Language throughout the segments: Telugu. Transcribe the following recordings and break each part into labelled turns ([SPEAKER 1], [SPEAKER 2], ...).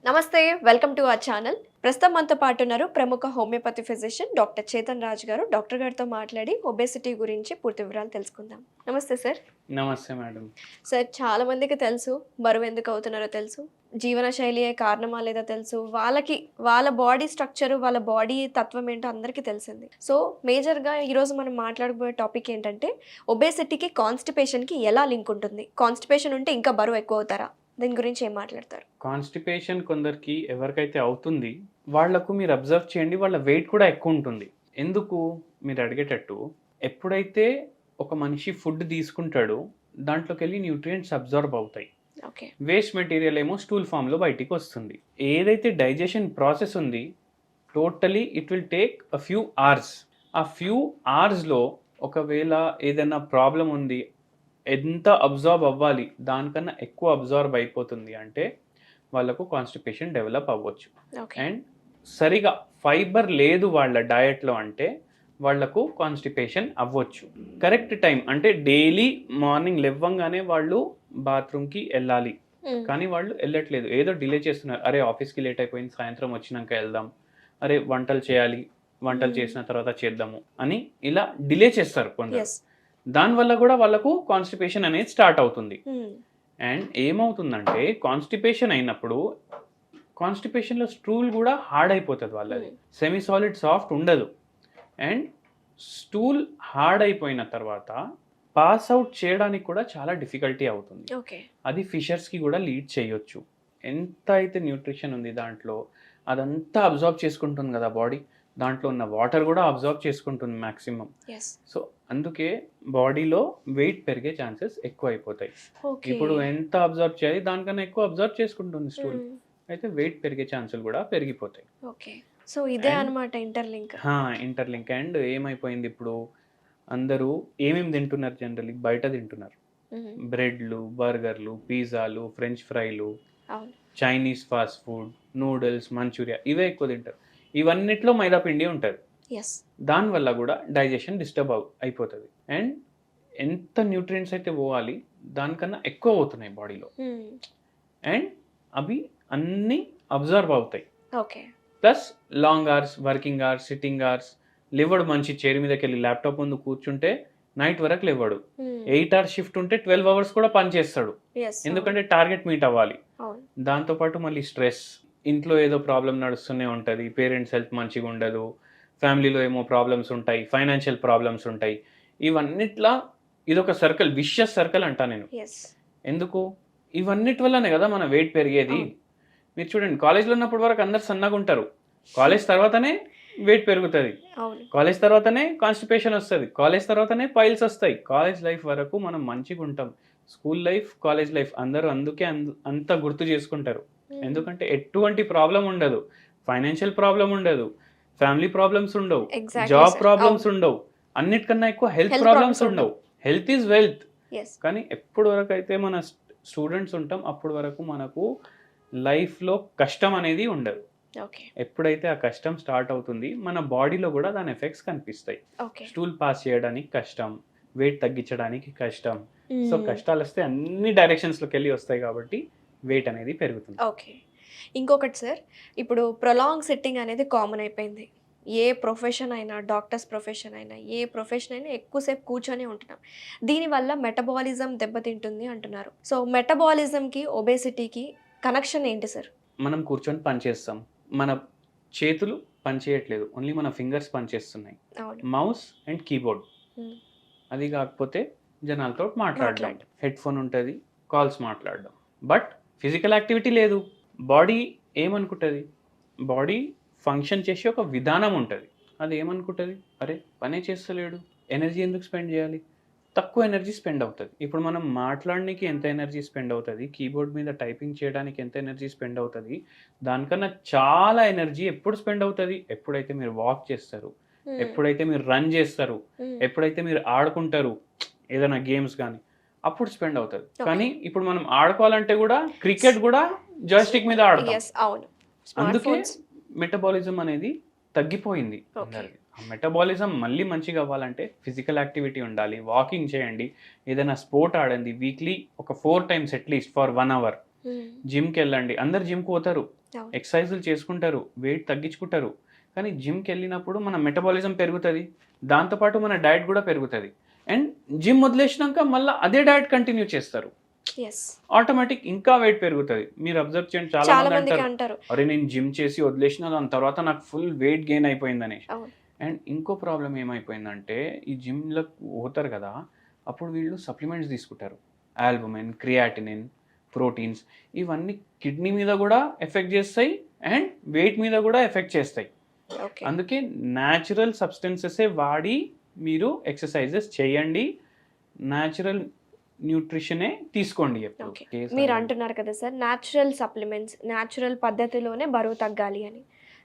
[SPEAKER 1] నమస్తే, వెల్కమ్ టు అవర్ ఛానల్. ప్రస్తుతం మనతో పాటు ఉన్నారు ప్రముఖ homeopathy physician doctor Chetan Raj గారు. డాక్టర్ గారితో మాట్లాడి ఒబేసిటీ గురించి పూర్తి వివరాలు తెలుసుకుందాం. నమస్తే సార్.
[SPEAKER 2] నమస్తే మేడం.
[SPEAKER 1] సార్, చాలా మందికి తెలుసు బరువు ఎందుకు అవుతున్నారో తెలుసు, జీవన శైలియే కారణమా లేదా తెలుసు, వాళ్ళ బాడీ స్ట్రక్చర్, వాళ్ళ బాడీ తత్వం ఏంటో అందరికీ తెలిసింది. సో మేజర్గా ఈరోజు మనం మాట్లాడబోయే టాపిక్ ఏంటంటే ఒబేసిటీకి కాన్స్టిపేషన్కి ఎలా లింక్ ఉంటుంది, కాన్స్టిపేషన్ ఉంటే ఇంకా బరువు ఎక్కువ అవుతారా, దీని గురించి ఏం మాట్లాడతారు?
[SPEAKER 2] కాన్స్టిపేషన్ కొందరికి ఎవరికైతే అవుతుంది వాళ్లకు మీరు అబ్జర్వ్ చేయండి, వాళ్ళ వెయిట్ కూడా ఎక్కువ ఉంటుంది. ఎందుకు మీరు అడిగేటట్టు, ఎప్పుడైతే ఒక మనిషి ఫుడ్ తీసుకుంటాడో దాంట్లోకి వెళ్ళి న్యూట్రియంట్స్ అబ్జర్వ్ అవుతాయి. వేస్ట్ మెటీరియల్ ఏమో స్టూల్ ఫామ్లో బయటికి వస్తుంది. ఏదైతే డైజెషన్ ప్రాసెస్ ఉంది totally it will take a few hours. ఆ ఫ్యూ అవర్స్లో ఒకవేళ ఏదైనా ప్రాబ్లం ఉంది, ఎంత అబ్జార్బ్ అవ్వాలి దానికన్నా ఎక్కువ అబ్జార్బ్ అయిపోతుంది అంటే వాళ్ళకు కాన్స్టిపేషన్ డెవలప్ అవ్వచ్చు. అండ్ సరిగా ఫైబర్ లేదు వాళ్ళ డయట్లో అంటే వాళ్లకు కాన్స్టిపేషన్ అవ్వచ్చు. కరెక్ట్ టైం అంటే డైలీ మార్నింగ్ లేవగానే వాళ్ళు బాత్రూమ్కి వెళ్ళాలి, కానీ వాళ్ళు వెళ్ళట్లేదు, ఏదో డిలే చేస్తున్నారు. అరే ఆఫీస్కి లేట్ అయిపోయింది, సాయంత్రం వచ్చినాక వెళ్దాం, అరే వంటలు చేయాలి, వంటలు చేసిన తర్వాత చేద్దాము అని ఇలా డిలే చేస్తారు కొందరు. దానివల్ల కూడా వాళ్ళకు కాన్స్టిపేషన్ అనేది స్టార్ట్ అవుతుంది. అండ్ ఏమవుతుందంటే కాన్స్టిపేషన్ అయినప్పుడు కాన్స్టిపేషన్లో స్టూల్ కూడా హార్డ్ అయిపోతుంది వాళ్ళది, సెమీ సాలిడ్ సాఫ్ట్ ఉండదు. అండ్ స్టూల్ హార్డ్ అయిపోయిన తర్వాత పాస్ అవుట్ చేయడానికి కూడా చాలా డిఫికల్టీ అవుతుంది. అది ఫిషర్స్కి కూడా లీడ్ చేయొచ్చు. ఎంత అయితే న్యూట్రిషన్ ఉంది దాంట్లో అదంతా అబ్జార్బ్ చేసుకుంటుంది కదా బాడీ, దాంట్లో ఉన్న వాటర్ కూడా అబ్జార్బ్ చేసుకుంటుంది మ్యాక్సిమం. సో అందుకే బాడీలో వెయిట్ పెరిగే ఛాన్సెస్ ఎక్కువ అయిపోతాయి. ఇప్పుడు ఎంత అబ్జర్వ్ చేయాలి దానికన్నా ఎక్కువ అబ్జర్వ్ చేసుకుంటుంది స్టూల్, అయితే వెయిట్ పెరిగే ఛాన్సులు కూడా పెరిగిపోతాయి.
[SPEAKER 1] సో ఇదే అన్నమాట ఇంటర్లింక్.
[SPEAKER 2] ఇంటర్లింక్. అండ్ ఏమైపోయింది, ఇప్పుడు అందరూ ఏమేమి తింటున్నారు, జనరల్లీ బయట తింటున్నారు. బ్రెడ్లు, బర్గర్లు, పిజ్జాలు, ఫ్రెంచ్ ఫ్రైలు, Chinese fast food, noodles, Manchuria, ఇవే ఎక్కువ తింటారు. ఇవన్నిట్లో మైదా పిండి ఉంటుంది. దానివల్ల కూడా డైజెషన్ డిస్టర్బ్ అయిపోతుంది. అండ్ ఎంత న్యూట్రియంట్స్ అయితే పోవాలి దానికన్నా ఎక్కువ పోతున్నాయి బాడీలో. అండ్ అవి అన్నీ అబ్జర్వ్ అవుతాయి. Plus long hours, working hours, sitting hours, లేవడు మంచి చైర్ మీదకి వెళ్ళి ల్యాప్టాప్ ముందు కూర్చుంటే నైట్ వరకు లేవడు. 8 hours షిఫ్ట్ ఉంటే 12 hours కూడా పని చేస్తాడు, ఎందుకంటే టార్గెట్ మీట్ అవ్వాలి. దాంతోపాటు మళ్ళీ స్ట్రెస్, ఇంట్లో ఏదో ప్రాబ్లం నడుస్తూనే ఉంటుంది, పేరెంట్స్ హెల్త్ మంచిగా ఉండదు, ఫ్యామిలీలో ఏమో ప్రాబ్లమ్స్ ఉంటాయి, ఫైనాన్షియల్ ప్రాబ్లమ్స్ ఉంటాయి. ఇవన్నిట్లా ఇదొక సర్కిల్, విషియస్ సర్కిల్ అంటా నేను. ఎందుకు, ఇవన్నిటి వల్లనే కదా మన వెయిట్ పెరిగేది. మీరు చూడండి, కాలేజ్లో ఉన్నప్పటి వరకు అందరు సన్నగా ఉంటారు, కాలేజ్ తర్వాతనే వెయిట్ పెరుగుతుంది, కాలేజ్ తర్వాతనే కాన్స్టిపేషన్ వస్తుంది, కాలేజ్ తర్వాతనే పైల్స్ వస్తాయి. కాలేజ్ లైఫ్ వరకు మనం మంచిగా ఉంటాం. స్కూల్ లైఫ్, కాలేజ్ లైఫ్ అందరూ అందుకే అంత గుర్తు చేసుకుంటారు. ఎందుకంటే ఎటువంటి ప్రాబ్లం ఉండదు, ఫైనాన్షియల్ ప్రాబ్లం ఉండదు, ఫ్యామిలీ ప్రాబ్లమ్స్ ఉండవు, జాబ్ ప్రాబ్లమ్స్ ఉండవు, అన్నిటికన్నా ఎక్కువ హెల్త్ ప్రాబ్లమ్స్ ఉండవు. Health is wealth. కానీ ఎప్పటి వరకు అయితే మన స్టూడెంట్స్ ఉంటాం అప్పటి వరకు మనకు లైఫ్లో కష్టం అనేది ఉండదు. ఎప్పుడైతే ఆ కష్టం స్టార్ట్ అవుతుంది మన బాడీలో కూడా దాని ఎఫెక్ట్స్ కనిపిస్తాయి. స్టూల్ పాస్ చేయడానికి కష్టం, వెయిట్ తగ్గించడానికి కష్టం. సో కష్టాలు వస్తే అన్ని డైరెక్షన్స్లోకి వెళ్ళి వస్తాయి కాబట్టి వెయిట్ అనేది పెరుగుతుంది.
[SPEAKER 1] ఇంకొకటి సార్, ఇప్పుడు ప్రొలాంగ్ సిట్టింగ్ అనేది కామన్ అయిపోయింది. ఏ ప్రొఫెషన్ అయినా, డాక్టర్స్ ప్రొఫెషన్ అయినా, ఏ ప్రొఫెషన్ అయినా ఎక్కువసేపు కూర్చొని ఉంటున్నాం. దీనివల్ల మెటబాలిజం దెబ్బతింటుంది అంటున్నారు. సో మెటబాలిజంకి ఒబేసిటీకి కనెక్షన్ ఏంటి సార్?
[SPEAKER 2] మనం కూర్చొని పని చేస్తాం, మన చేతులు పని చేయట్లేదు, ఓన్లీ మన ఫింగర్స్ పని చేస్తున్నాయి, మౌస్ అండ్ కీబోర్డ్. అది కాకపోతే జనాలతో మాట్లాడడం, హెడ్ ఫోన్ ఉంటుంది, కాల్స్ మాట్లాడడం, బట్ ఫిజికల్ యాక్టివిటీ లేదు. బాడీ ఏమనుకుంటుంది, బాడీ ఫంక్షన్ చేసే ఒక విధానం ఉంటుంది. అది ఏమనుకుంటుంది, అరే పనే చేస్తలేడు, ఎనర్జీ ఎందుకు స్పెండ్ చేయాలి, తక్కువ ఎనర్జీ స్పెండ్ అవుతుంది. ఇప్పుడు మనం మాట్లాడడానికి ఎంత ఎనర్జీ స్పెండ్ అవుతుంది, కీబోర్డ్ మీద టైపింగ్ చేయడానికి ఎంత ఎనర్జీ స్పెండ్ అవుతుంది, దానికన్నా చాలా ఎనర్జీ ఎప్పుడు స్పెండ్ అవుతుంది, ఎప్పుడైతే మీరు వాక్ చేస్తారు, ఎప్పుడైతే మీరు రన్ చేస్తారు, ఎప్పుడైతే మీరు ఆడుకుంటారు ఏదైనా గేమ్స్ కానీ, అప్పుడు స్పెండ్ అవుతుంది. కానీ ఇప్పుడు మనం ఆడుకోవాలంటే కూడా క్రికెట్ కూడా జాయ్స్టిక్ మీద ఆడతాం. అందుకే మెటబాలిజం అనేది తగ్గిపోయింది. ఆ మెటబాలిజం మళ్ళీ మంచిగా అవ్వాలంటే ఫిజికల్ యాక్టివిటీ ఉండాలి, వాకింగ్ చేయండి, ఏదైనా స్పోర్ట్ ఆడండి, వీక్లీ ఒక 4 times అట్లీస్ట్ ఫర్ 1 hour. జిమ్కి వెళ్ళండి, అందరు జిమ్కి పోతారు,
[SPEAKER 1] అవును.
[SPEAKER 2] ఎక్సర్సైజులు చేసుకుంటారు, వెయిట్ తగ్గించుకుంటారు. కానీ జిమ్కి వెళ్ళినప్పుడు మన మెటబాలిజం పెరుగుతుంది, దాంతోపాటు మన డైట్ కూడా పెరుగుతుంది. అండ్ జిమ్ వదిలేసినాక మళ్ళీ అదే డైట్ కంటిన్యూ చేస్తారు,
[SPEAKER 1] ఎస్,
[SPEAKER 2] ఆటోమేటిక్ ఇంకా వెయిట్ పెరుగుతుంది. మీరు అబ్జర్వ్ చేయండి, చాలా
[SPEAKER 1] చాలా
[SPEAKER 2] మంది
[SPEAKER 1] మందికి
[SPEAKER 2] అంటారు,
[SPEAKER 1] అంటారు.
[SPEAKER 2] అరే నేను జిమ్ చేసి వదిలేసిన దాని తర్వాత నాకు ఫుల్ వెయిట్ గెయిన్ అయిపోయిందని.
[SPEAKER 1] అవును.
[SPEAKER 2] అండ్ ఇంకో ప్రాబ్లం ఏమైపోయిందంటే ఈ జిమ్లో పోతారు కదా, అప్పుడు వీళ్ళు సప్లిమెంట్స్ తీసుకుంటారు, ఆల్బుమిన్, క్రియాటినిన్, ప్రోటీన్స్. ఇవన్నీ కిడ్నీ మీద కూడా ఎఫెక్ట్ చేస్తాయి అండ్ వెయిట్ మీద కూడా ఎఫెక్ట్ చేస్తాయి.
[SPEAKER 1] ఓకే.
[SPEAKER 2] అందుకే న్యాచురల్ సబ్స్టెన్సెసే వాడి మీరు ఎక్సర్సైజెస్ చేయండి, న్యాచురల్ న్యూట్రిషనే తీసుకోండి ఎప్పుడు.
[SPEAKER 1] ఓకే. మీరు అంటున్నారు కదా సార్, న్యాచురల్ సప్లిమెంట్స్, న్యాచురల్ పద్ధతిలోనే బరువు తగ్గాలి అని.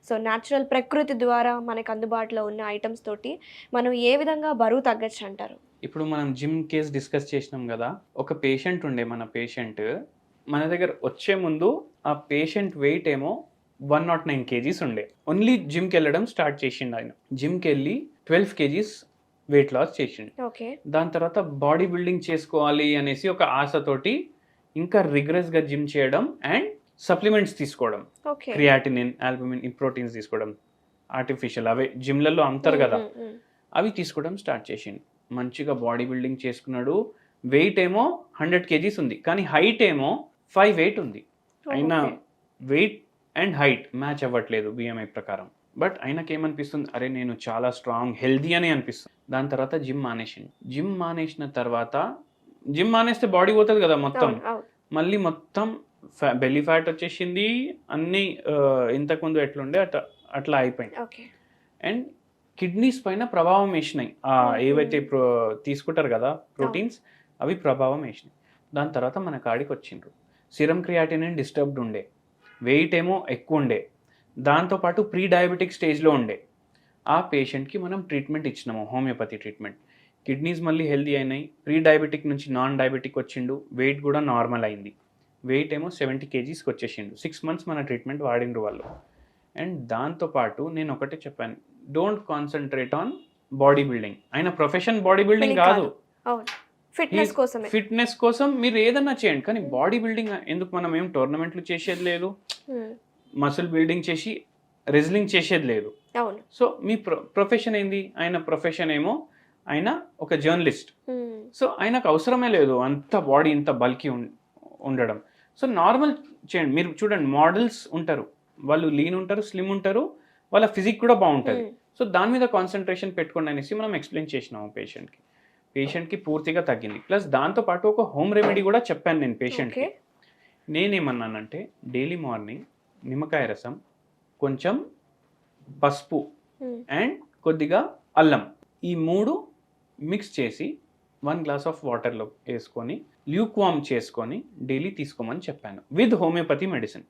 [SPEAKER 1] సో న్యాచురల్ ప్రకృతి ద్వారా మనకు అందుబాటులో ఉన్న ఐటమ్స్ తోటి మనం ఏ విధంగా బరువు తగ్గచ్చు అంటారు?
[SPEAKER 2] ఇప్పుడు మనం జిమ్ కేస్ డిస్కస్ చేసినాం కదా, ఒక పేషెంట్ ఉండే, మన పేషెంట్ మన దగ్గర వచ్చే ముందు ఆ పేషెంట్ వెయిట్ ఏమో 109 kgs ఉండే. ఓన్లీ జిమ్కి వెళ్ళడం స్టార్ట్ చేసిండు ఆయన. జిమ్కి వెళ్ళి 12 kgs వెయిట్ లాస్ చేసిండు.
[SPEAKER 1] ఓకే.
[SPEAKER 2] దాని తర్వాత బాడీ బిల్డింగ్ చేసుకోవాలి అనేసి ఒక ఆశతోటి ఇంకా రిగ్రెస్గా జిమ్ చేయడం అండ్ సప్లిమెంట్స్ తీసుకోవడం,
[SPEAKER 1] ఓకే.
[SPEAKER 2] క్రియాటినిన్, ఆల్బుమిన్, ఈ ప్రోటీన్స్ తీసుకోవడం, ఆర్టిఫిషియల్ అవే జిమ్లలో అమ్ముతారు కదా, అవి తీసుకోవడం స్టార్ట్ చేసిండు. మంచిగా బాడీ బిల్డింగ్ చేసుకున్నాడు. వెయిట్ ఏమో 100 kgs ఉంది, కానీ హైట్ ఏమో 5'8" ఉంది. అయినా వెయిట్ అండ్ హైట్ మ్యాచ్ అవ్వట్లేదు బిఎంఐ ప్రకారం. బట్ ఆయనకి ఏమనిపిస్తుంది, అరే నేను చాలా స్ట్రాంగ్ హెల్దీ అని అనిపిస్తుంది. దాని తర్వాత జిమ్ మానేసింది. జిమ్ మానేసిన తర్వాత, జిమ్ మానేస్తే బాడీ పోతుంది కదా మొత్తం, మళ్ళీ మొత్తం బెల్లీ ఫ్యాట్ వచ్చేసింది, అన్నీ ఇంతకుముందు ఎట్లుండే అట్లా అయిపోయింది. అండ్ కిడ్నీస్ పైన ప్రభావం వేసినాయి, ఏవైతే తీసుకుంటారు కదా ప్రోటీన్స్, అవి ప్రభావం వేసినాయి. దాని తర్వాత మన కాడికి వచ్చిండ్రు. సిరం క్రియాటినిన్ డిస్టర్బ్డ్ ఉండే, వెయిట్ ఏమో ఎక్కువ ఉండే, దాంతోపాటు ప్రీ డయాబెటిక్ స్టేజ్లో ఉండే. ఆ పేషెంట్కి మనం ట్రీట్మెంట్ ఇచ్చినాము, హోమియోపతి ట్రీట్మెంట్. కిడ్నీస్ మళ్ళీ హెల్దీ అయినాయి, ప్రీ డయాబెటిక్ నుంచి నాన్ డయాబెటిక్ వచ్చిండు, వెయిట్ కూడా నార్మల్ అయింది. వెయిట్ ఏమో 70 kgsకి వచ్చేసిండు. 6 months మన ట్రీట్మెంట్ వాడిండ్రు వాళ్ళు. అండ్ దాంతోపాటు నేను ఒకటే చెప్పాను, don't concentrate on body building. ఆయన ప్రొఫెషన్ బాడీ బిల్డింగ్ కాదు, ఫిట్నెస్ కోసం మీరు ఏదన్నా చేయండి, కానీ బాడీ బిల్డింగ్ ఎందుకు? మనం ఏం టోర్నమెంట్లు చేసేది లేదు, మసిల్ బిల్డింగ్ చేసి రెజ్లింగ్ చేసేది లేదు. సో మీ ప్రొఫెషన్ ఏంది? ఆయన ప్రొఫెషన్ ఏమో ఆయన ఒక జర్నలిస్ట్. సో ఆయనకు అవసరమే లేదు అంత బాడీ ఇంత బల్కీ ఉండడం. సో నార్మల్ చేయండి. మీరు చూడండి, మోడల్స్ ఉంటారు, వాళ్ళు లీన్ ఉంటారు, స్లిమ్ ఉంటారు, వాళ్ళ ఫిజిక్ కూడా బాగుంటుంది. సో దాని మీద కాన్సన్ట్రేషన్ పెట్టుకోండి అనేసి మనం ఎక్స్ప్లెయిన్ చేసినాము పేషెంట్కి పూర్తిగా తగ్గింది. ప్లస్ దాంతోపాటు ఒక హోమ్ రెమెడీ కూడా చెప్పాను నేను పేషెంట్కి. నేనేమన్నానంటే, డైలీ మార్నింగ్ నిమ్మకాయ రసం, కొంచెం పసుపు అండ్ కొద్దిగా అల్లం, ఈ 3 మిక్స్ చేసి 1 glass ఆఫ్ వాటర్లో వేసుకొని ల్యూక్ వార్మ్ చేసుకొని డైలీ తీసుకోమని చెప్పాను, విత్ హోమియోపతి మెడిసిన్.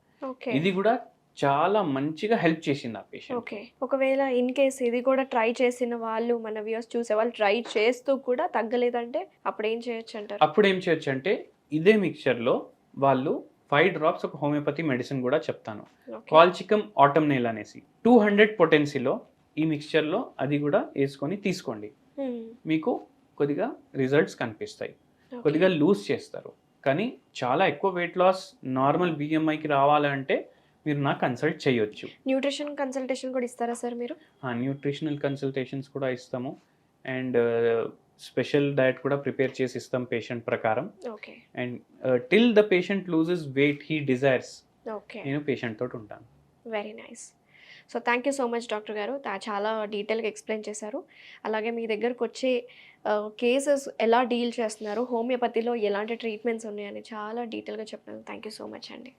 [SPEAKER 2] ఇది కూడా చాలా మంచిగా హెల్ప్ చేసింది ఆ పేషెంట్.
[SPEAKER 1] ఓకే. ఒకవేళ ఇన్ కేస్ ఇది కూడా ట్రై చేసిన వాళ్ళు, మన వ్యూస్ చూసే వాళ్ళు ట్రై చేస్తూ కూడా తగ్గలేదంటే అప్పుడు ఏం చేయొచ్చు అంటారు?
[SPEAKER 2] అప్పుడు ఏం చేయొచ్చు అంటే, ఇదే మిక్చర్లో వాళ్ళు 5 drops ఒక హోమియోపతి మెడిసిన్ కూడా చెప్తాను, కాల్చికమ్ ఆటమ్నేల్ అనేసి 200 పొటెన్సీలో ఈ మిక్చర్లో అది కూడా వేసుకొని తీసుకోండి. మీకు కొద్దిగా రిజల్ట్స్ కనిపిస్తాయి, కొద్దిగా లూజ్ చేస్తారు. కానీ చాలా ఎక్కువ వెయిట్ లాస్ నార్మల్ బిఎంఐకి రావాలంటే మీరు నాకు కన్సల్ట్ చేయొచ్చు.
[SPEAKER 1] న్యూట్రిషన్ కన్సల్టేషన్ కూడా ఇస్తారా సార్ మీరు?
[SPEAKER 2] న్యూట్రిషనల్ కన్సల్టేషన్స్ కూడా ఇస్తాము అండ్ స్పెషల్ డైట్ కూడా ప్రిపేర్ చేసి ఇస్తాం పేషెంట్ ప్రకారం.
[SPEAKER 1] Okay.
[SPEAKER 2] And till the patient loses weight he desires, నేను పేషెంట్ తోటి ఉంటాను.
[SPEAKER 1] Very nice. So thank you so much doctor గారు, చాలా డీటెయిల్గా ఎక్స్ప్లెయిన్ చేశారు. అలాగే మీ దగ్గరకు వచ్చే కేసెస్ ఎలా డీల్ చేస్తున్నారు, హోమియోపతిలో ఎలాంటి ట్రీట్మెంట్స్ ఉన్నాయని చాలా డీటెయిల్గా చెప్పినారు. థ్యాంక్ యూ సో మచ్ అండి.